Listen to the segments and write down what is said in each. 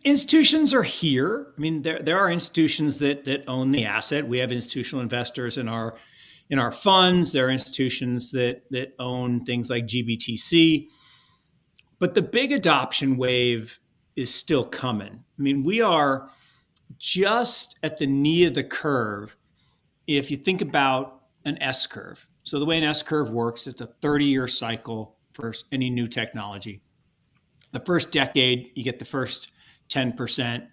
Institutions are here. I mean, there are institutions that own the asset. We have institutional investors in our funds. There are institutions that own things like GBTC. But the big adoption wave is still coming. I mean, we are just at the knee of the curve if you think about an S curve. So the way an S curve works, it's a 30-year cycle for any new technology. The first decade, you get the first 10%.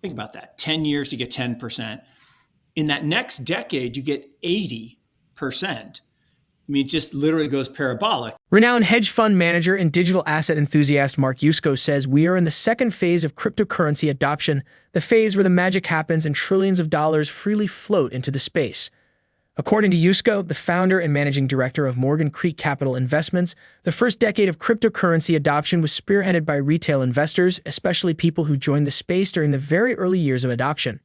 Think about that. 10 years to get 10%. In that next decade, you get 80%. I mean, it just literally goes parabolic. Renowned hedge fund manager and digital asset enthusiast Mark Yusko says we are in the second phase of cryptocurrency adoption, the phase where the magic happens and trillions of dollars freely float into the space. According to Yusko, the founder and managing director of Morgan Creek Capital Investments, the first decade of cryptocurrency adoption was spearheaded by retail investors, especially people who joined the space during the very early years of adoption.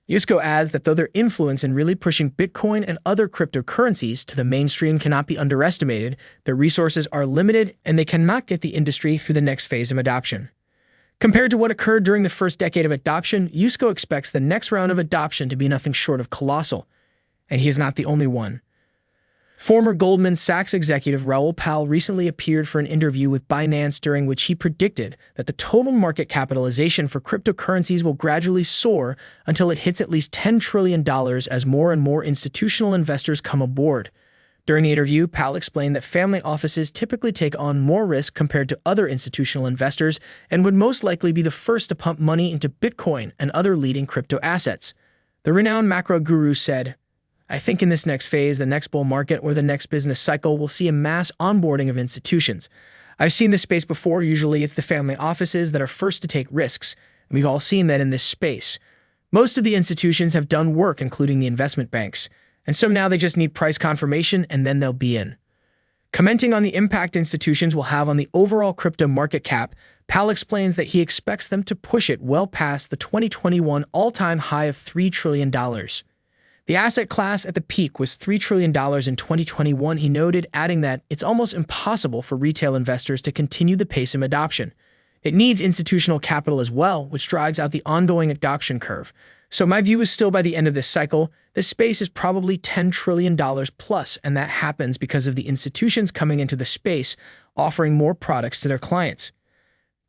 Yusko adds that though their influence in really pushing Bitcoin and other cryptocurrencies to the mainstream cannot be underestimated, their resources are limited and they cannot get the industry through the next phase of adoption. Compared to what occurred during the first decade of adoption, Yusko expects the next round of adoption to be nothing short of colossal. And he is not the only one. Former Goldman Sachs executive Raoul Pal recently appeared for an interview with Binance during which he predicted that the total market capitalization for cryptocurrencies will gradually soar until it hits at least $10 trillion as more and more institutional investors come aboard. During the interview, Pal explained that family offices typically take on more risk compared to other institutional investors and would most likely be the first to pump money into Bitcoin and other leading crypto assets. The renowned macro guru said, "I think in this next phase, the next bull market or the next business cycle, we'll see a mass onboarding of institutions. I've seen this space before. Usually it's the family offices that are first to take risks. And we've all seen that in this space. Most of the institutions have done work, including the investment banks. And so now they just need price confirmation and then they'll be in." Commenting on the impact institutions will have on the overall crypto market cap, Pal explains that he expects them to push it well past the 2021 all-time high of $3 trillion. The asset class at the peak was $3 trillion in 2021, he noted, adding that it's almost impossible for retail investors to continue the pace of adoption. It needs institutional capital as well, which drags out the ongoing adoption curve. So my view is still by the end of this cycle, this space is probably $10 trillion plus, and that happens because of the institutions coming into the space, offering more products to their clients.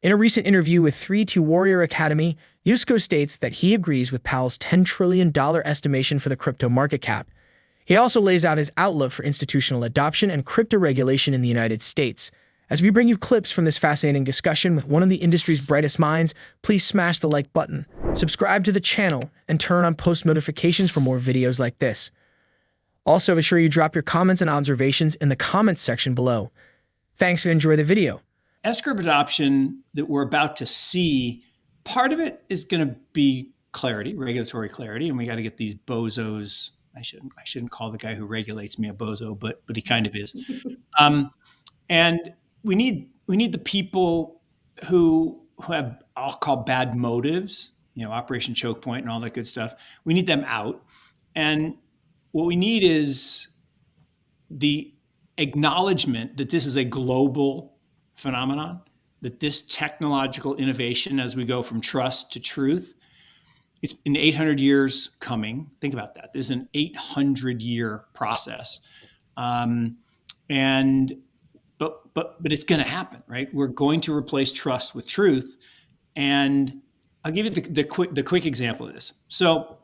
In a recent interview with 3-2 Warrior Academy, Yusko states that he agrees with Pal's $10 trillion estimation for the crypto market cap. He also lays out his outlook for institutional adoption and crypto regulation in the United States. As we bring you clips from this fascinating discussion with one of the industry's brightest minds, please smash the like button, subscribe to the channel, and turn on post notifications for more videos like this. Also, be sure you drop your comments and observations in the comments section below. Thanks and enjoy the video. S-curve adoption that we're about to see, part of it is going to be clarity, regulatory clarity, and we got to get these bozos. I shouldn't call the guy who regulates me a bozo, but he kind of is. And we need the people who have, I'll call, bad motives, Operation Choke Point and all that good stuff. We need them out, and what we need is the acknowledgement that this is a global phenomenon, that this technological innovation, as we go from trust to truth, it's in 800 years coming. Think about that. This is an 800-year process. But it's going to happen, right? We're going to replace trust with truth. And I'll give you the quick example of this. So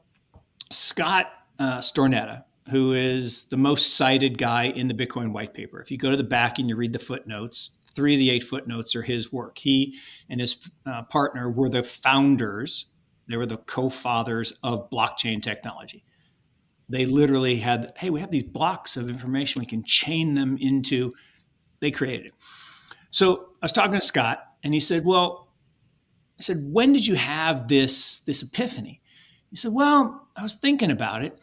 Scott Stornetta, who is the most cited guy in the Bitcoin white paper. If you go to the back and you read the footnotes, 3 of the 8 footnotes are his work. He and his partner were the founders. They were the co-fathers of blockchain technology. They literally had, hey, we have these blocks of information. We can chain them into, they created it. So I was talking to Scott and he said, when did you have this epiphany? He said, well, I was thinking about it.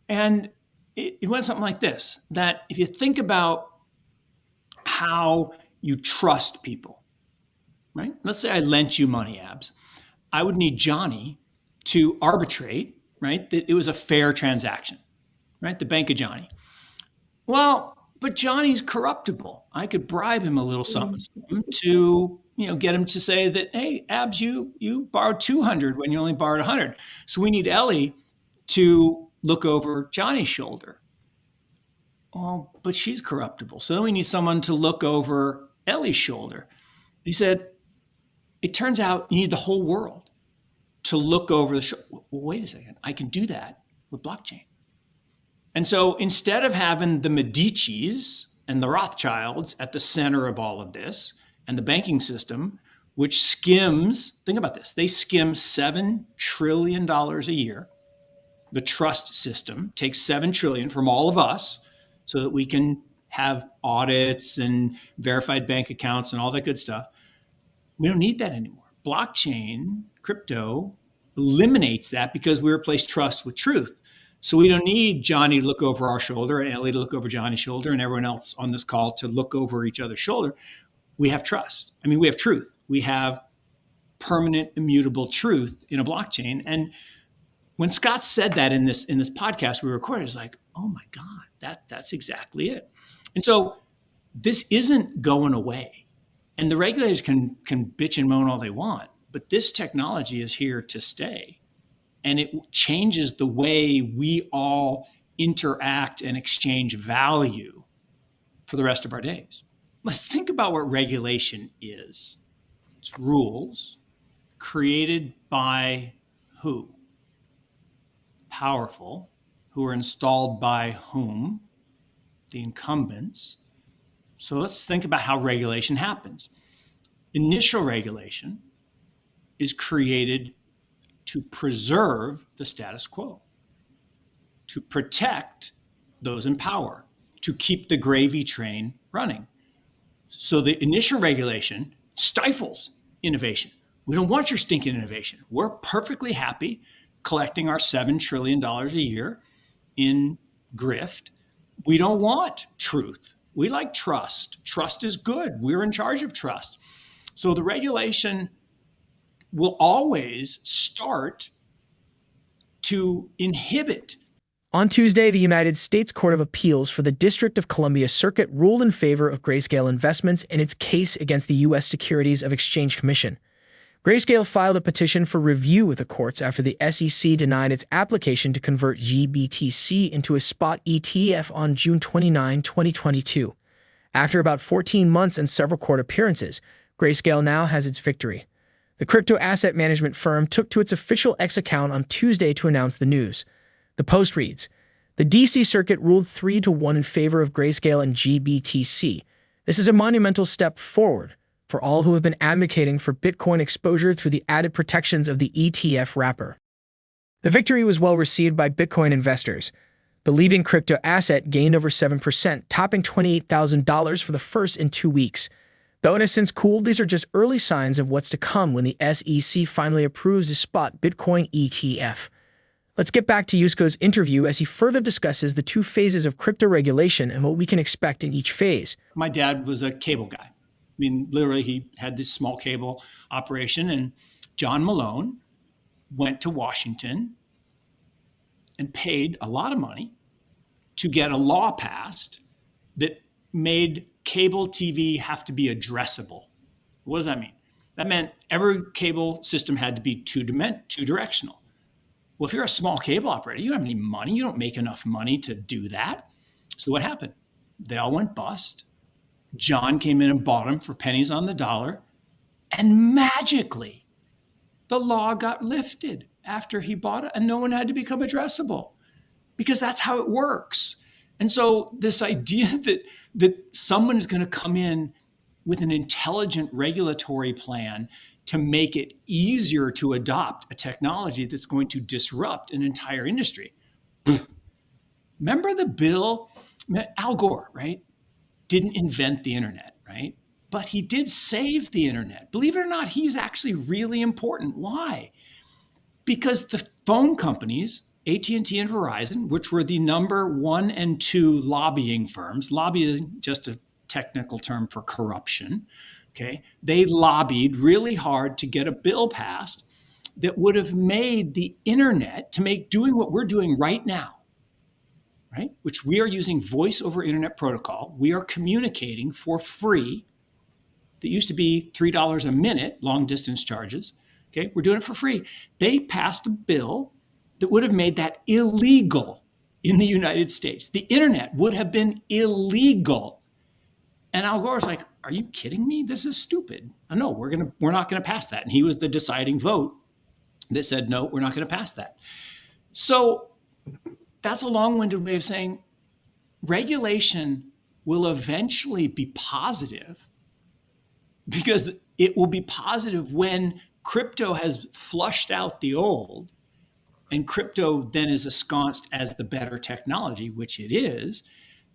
And it went something like this, that if you think about how you trust people, right? Let's say I lent you money, Abs. I would need Johnny to arbitrate, right? That it was a fair transaction, right? The Bank of Johnny. Well, but Johnny's corruptible. I could bribe him a little something to get him to say that, hey, Abs, you borrowed 200 when you only borrowed 100. So we need Ellie to look over Johnny's shoulder. Oh, but she's corruptible. So then we need someone to look over Ellie's shoulder. He said, it turns out you need the whole world to look over the shoulder. Well, wait a second. I can do that with blockchain. And so instead of having the Medicis and the Rothschilds at the center of all of this, and the banking system, which skims, think about this, they skim $7 trillion a year. The trust system takes $7 trillion from all of us so that we can have audits and verified bank accounts and all that good stuff. We don't need that anymore. Blockchain, crypto, eliminates that because we replace trust with truth. So we don't need Johnny to look over our shoulder and Ellie to look over Johnny's shoulder and everyone else on this call to look over each other's shoulder. We have trust. I mean, we have truth. We have permanent, immutable truth in a blockchain. And when Scott said that in this podcast we recorded, it's like, oh my God, that's exactly it. And so this isn't going away. And the regulators can bitch and moan all they want, but this technology is here to stay. And it changes the way we all interact and exchange value for the rest of our days. Let's think about what regulation is. It's rules created by who? Powerful, who are installed by whom? The incumbents. So let's think about how regulation happens. Initial regulation is created to preserve the status quo, to protect those in power, to keep the gravy train running. So the initial regulation stifles innovation. We don't want your stinking innovation. We're perfectly happy collecting our $7 trillion a year in grift. We don't want truth. We like trust. Trust is good. We're in charge of trust. So the regulation will always start to inhibit. On Tuesday, the United States Court of Appeals for the District of Columbia Circuit ruled in favor of Grayscale Investments in its case against the U.S. Securities of Exchange Commission. Grayscale filed a petition for review with the courts after the SEC denied its application to convert GBTC into a spot ETF on June 29, 2022. After about 14 months and several court appearances, Grayscale now has its victory. The crypto asset management firm took to its official X account on Tuesday to announce the news. The post reads, the D.C. Circuit ruled 3-1 in favor of Grayscale and GBTC. This is a monumental step forward for all who have been advocating for Bitcoin exposure through the added protections of the ETF wrapper. The victory was well received by Bitcoin investors. The leading crypto asset gained over 7%, topping $28,000 for the first in 2 weeks. Though it has since cooled, these are just early signs of what's to come when the SEC finally approves the spot Bitcoin ETF. Let's get back to Yusko's interview as he further discusses the two phases of crypto regulation and what we can expect in each phase. My dad was a cable guy. I mean, literally, he had this small cable operation, and John Malone went to Washington and paid a lot of money to get a law passed that made cable TV have to be addressable. What does that mean? That meant every cable system had to be two-directional. Well, if you're a small cable operator, you don't have any money. You don't make enough money to do that. So what happened? They all went bust. John came in and bought them for pennies on the dollar. And magically, the law got lifted after he bought it, and no one had to become addressable because that's how it works. And so this idea that someone is going to come in with an intelligent regulatory plan to make it easier to adopt a technology that's going to disrupt an entire industry. Remember the bill? Al Gore, right? Didn't invent the internet, right? But he did save the internet. Believe it or not, he's actually really important. Why? Because the phone companies, AT&T and Verizon, which were the number 1 and 2 lobbying firms, lobbying just a technical term for corruption, okay? They lobbied really hard to get a bill passed that would have made the internet to make doing what we're doing right now, right? Which we are using voice over internet protocol. We are communicating for free that used to be $3 a minute, long distance charges. Okay, we're doing it for free. They passed a bill that would have made that illegal in the United States. The internet would have been illegal. And Al Gore's like, are you kidding me? This is stupid. No, we're not gonna pass that. And he was the deciding vote that said, no, we're not gonna pass that. So that's a long-winded way of saying regulation will eventually be positive, because it will be positive when crypto has flushed out the old and crypto then is ensconced as the better technology, which it is.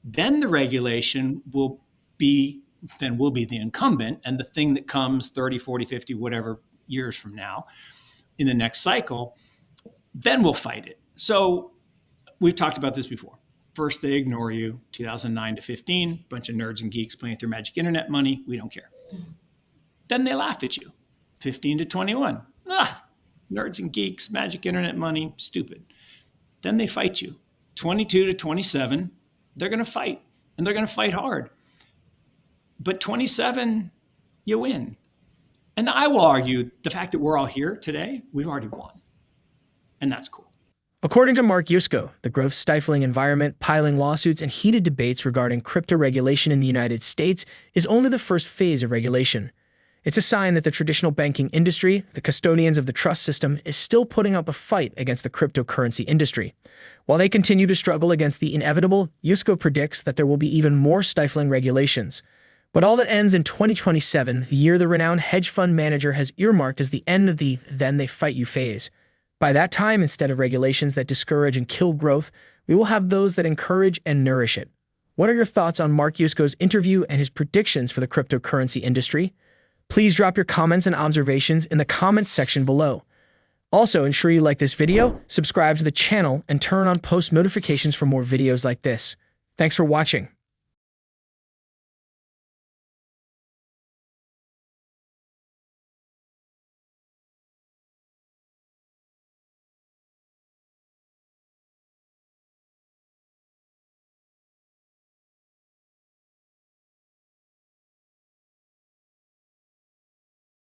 Then the regulation will be the incumbent, and the thing that comes 30, 40, 50, whatever years from now in the next cycle, then we'll fight it. So we've talked about this before. First, they ignore you, 2009 to 15, bunch of nerds and geeks playing with their magic internet money. We don't care. Then they laugh at you, 15 to 21. Nerds and geeks, magic internet money, stupid. Then they fight you, 22 to 27. They're going to fight, and they're going to fight hard. But 27, you win. And I will argue the fact that we're all here today, we've already won. And that's cool. According to Mark Yusko, the growth-stifling environment, piling lawsuits, and heated debates regarding crypto regulation in the United States is only the first phase of regulation. It's a sign that the traditional banking industry, the custodians of the trust system, is still putting up a fight against the cryptocurrency industry. While they continue to struggle against the inevitable, Yusko predicts that there will be even more stifling regulations. But all that ends in 2027, the year the renowned hedge fund manager has earmarked as the end of the then they fight you phase. By that time, instead of regulations that discourage and kill growth, we will have those that encourage and nourish it. What are your thoughts on Mark Yusko's interview and his predictions for the cryptocurrency industry? Please drop your comments and observations in the comments section below. Also, ensure you like this video, subscribe to the channel, and turn on post notifications for more videos like this. Thanks for watching.